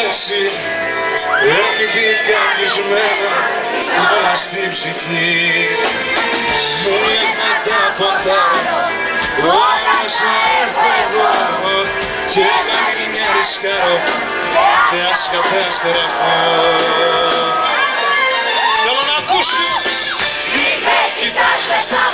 εσύ ερμητικά κλεισμένα όλα στην ψυχή. Μου λες να τα ποντάρω, όλα όσα έχω εγώ και κάνει μια ρισκάρω και ας καταστραφώ. Θέλω να ακούσω. Μη με κοιτάς μες στα